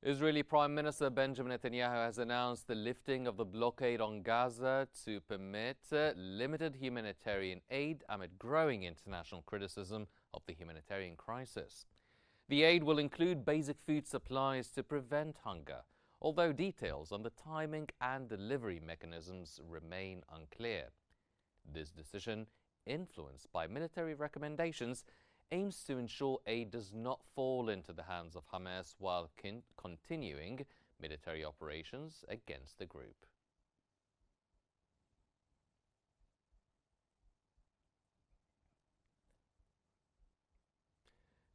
Israeli Prime Minister Benjamin Netanyahu has announced the lifting of the blockade on Gaza to permit limited humanitarian aid amid growing international criticism of the humanitarian crisis. The aid will include basic food supplies to prevent hunger, although details on the timing and delivery mechanisms remain unclear. This decision, influenced by military recommendations, aims to ensure aid does not fall into the hands of Hamas while continuing military operations against the group.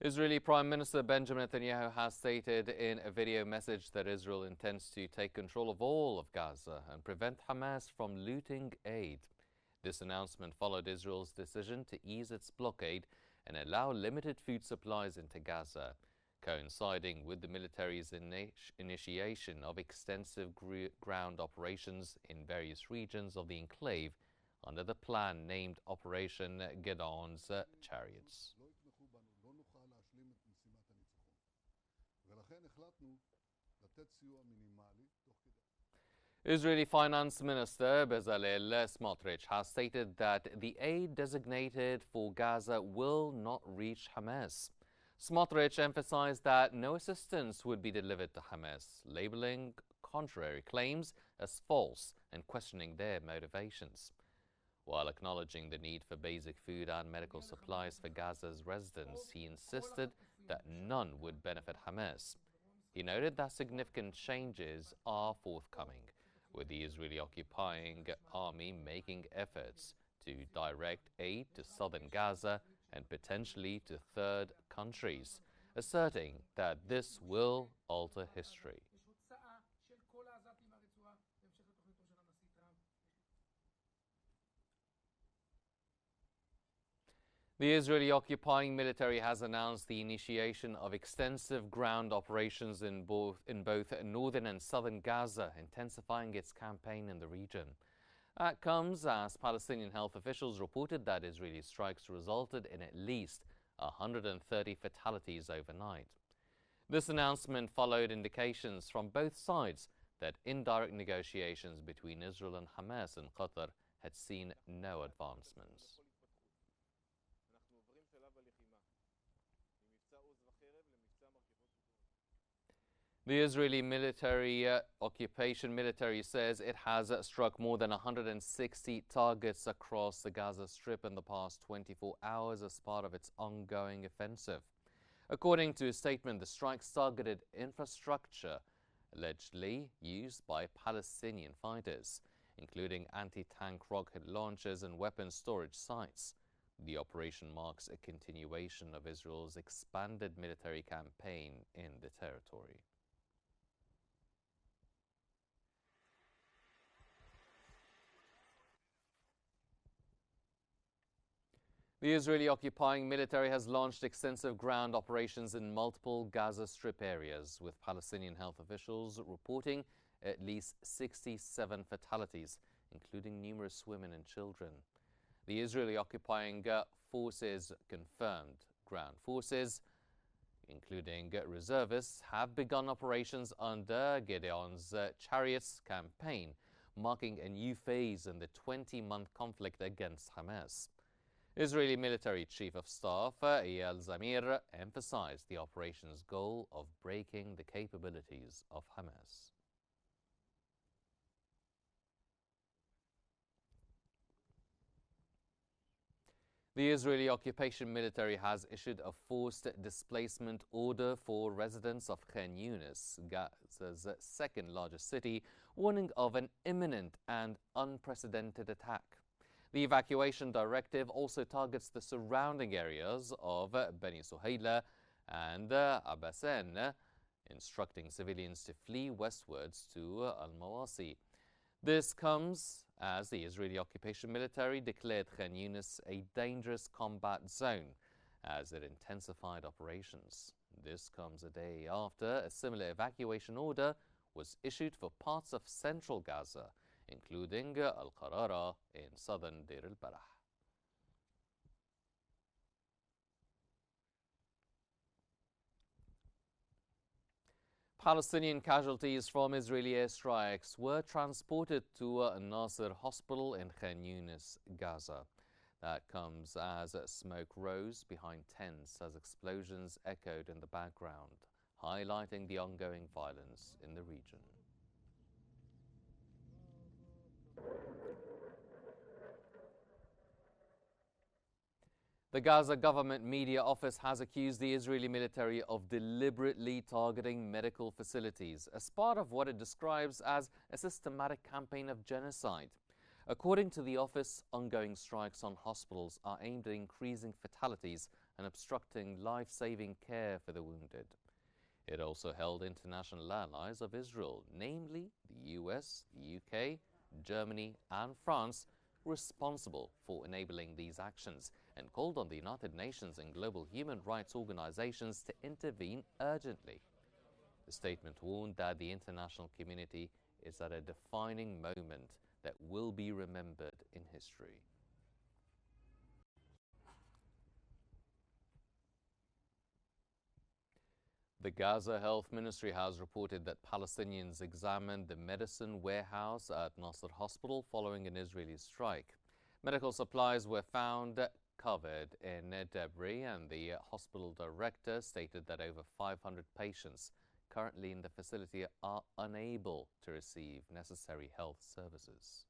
Israeli Prime Minister Benjamin Netanyahu has stated in a video message that Israel intends to take control of all of Gaza and prevent Hamas from looting aid. This announcement followed Israel's decision to ease its blockade and allow limited food supplies into Gaza, coinciding with the military's initiation of extensive ground operations in various regions of the enclave under the plan named Operation Gedon's Chariots. Israeli Finance Minister Bezalel Smotrich has stated that the aid designated for Gaza will not reach Hamas. Smotrich emphasized that no assistance would be delivered to Hamas, labeling contrary claims as false and questioning their motivations. While acknowledging the need for basic food and medical supplies for Gaza's residents, he insisted that none would benefit Hamas. He noted that significant changes are forthcoming, with the Israeli occupying army making efforts to direct aid to southern Gaza and potentially to third countries, asserting that this will alter history. The Israeli occupying military has announced the initiation of extensive ground operations in both northern and southern Gaza, intensifying its campaign in the region. That comes as Palestinian health officials reported that Israeli strikes resulted in at least 130 fatalities overnight. This announcement followed indications from both sides that indirect negotiations between Israel and Hamas in Qatar had seen no advancements. The Israeli occupation military says it has struck more than 160 targets across the Gaza Strip in the past 24 hours as part of its ongoing offensive. According to a statement, the strikes targeted infrastructure allegedly used by Palestinian fighters, including anti-tank rocket launchers and weapons storage sites. The operation marks a continuation of Israel's expanded military campaign in the territory. The Israeli occupying military has launched extensive ground operations in multiple Gaza Strip areas, with Palestinian health officials reporting at least 67 fatalities, including numerous women and children. The Israeli occupying forces confirmed ground forces, including reservists, have begun operations under Gideon's Chariots campaign, marking a new phase in the 20-month conflict against Hamas. Israeli military chief of staff Eyal Zamir emphasized the operation's goal of breaking the capabilities of Hamas. The Israeli occupation military has issued a forced displacement order for residents of Qnews, Gaza's second largest city, warning of an imminent and unprecedented attack. The evacuation directive also targets the surrounding areas of Beni Suhaila and Abbasen, instructing civilians to flee westwards to Al-Mawasi. This comes as the Israeli occupation military declared Qnews a dangerous combat zone as it intensified operations. This comes a day after a similar evacuation order was issued for parts of central Gaza, including Al-Qarara in southern Deir al-Balah. Palestinian casualties from Israeli airstrikes were transported to Nasser Hospital in Qnews, Gaza. That comes as smoke rose behind tents as explosions echoed in the background, highlighting the ongoing violence in the region. The Gaza government media office has accused the Israeli military of deliberately targeting medical facilities as part of what it describes as a systematic campaign of genocide. According to the office, ongoing strikes on hospitals are aimed at increasing fatalities and obstructing life-saving care for the wounded. It also held international allies of Israel, namely the US, the UK, Germany and France, responsible for enabling these actions, and called on the United Nations and global human rights organizations to intervene urgently. The statement warned that the international community is at a defining moment that will be remembered in history. The Gaza Health Ministry has reported that Palestinians examined the medicine warehouse at Nasser Hospital following an Israeli strike. Medical supplies were found covered in debris, and the hospital director stated that over 500 patients currently in the facility are unable to receive necessary health services.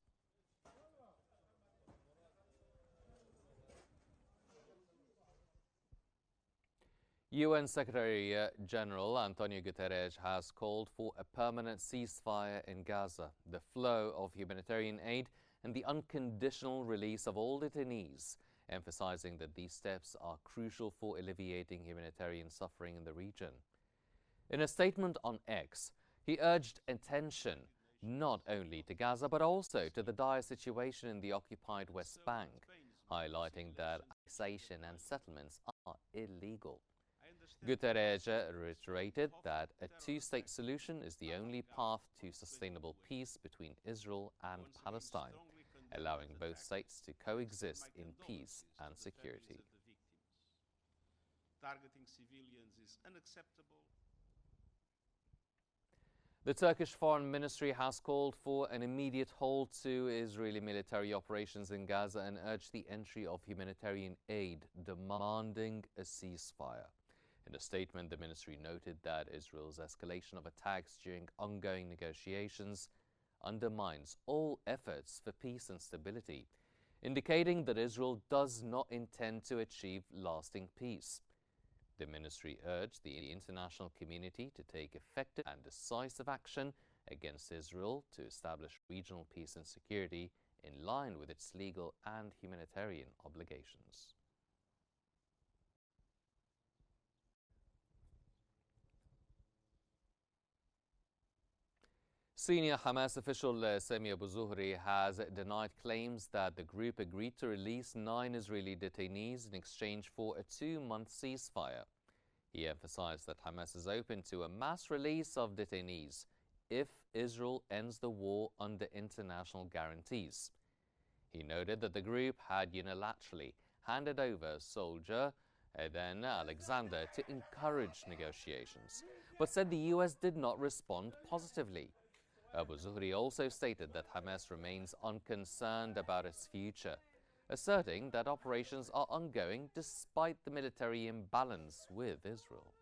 UN Secretary-General Antonio Guterres has called for a permanent ceasefire in Gaza, the flow of humanitarian aid, and the unconditional release of all detainees, emphasizing that these steps are crucial for alleviating humanitarian suffering in the region. In a statement on X, he urged attention not only to Gaza but also to the dire situation in the occupied West Bank, highlighting that annexation and settlements are illegal. Guterres reiterated that a two-state solution is the only path to sustainable peace between Israel and Palestine, allowing both states to coexist in peace and security. Targeting civilians is unacceptable. The Turkish Foreign Ministry has called for an immediate halt to Israeli military operations in Gaza and urged the entry of humanitarian aid, demanding a ceasefire. In a statement, the ministry noted that Israel's escalation of attacks during ongoing negotiations undermines all efforts for peace and stability, indicating that Israel does not intend to achieve lasting peace. The ministry urged the international community to take effective and decisive action against Israel to establish regional peace and security in line with its legal and humanitarian obligations. Senior Hamas official Sami Abu Zuhri has denied claims that the group agreed to release 9 Israeli detainees in exchange for a 2-month ceasefire. He emphasized that Hamas is open to a mass release of detainees if Israel ends the war under international guarantees. He noted that the group had unilaterally handed over soldier then Alexander to encourage negotiations, but said the U.S. did not respond positively. Abu Zuhri also stated that Hamas remains unconcerned about its future, asserting that operations are ongoing despite the military imbalance with Israel.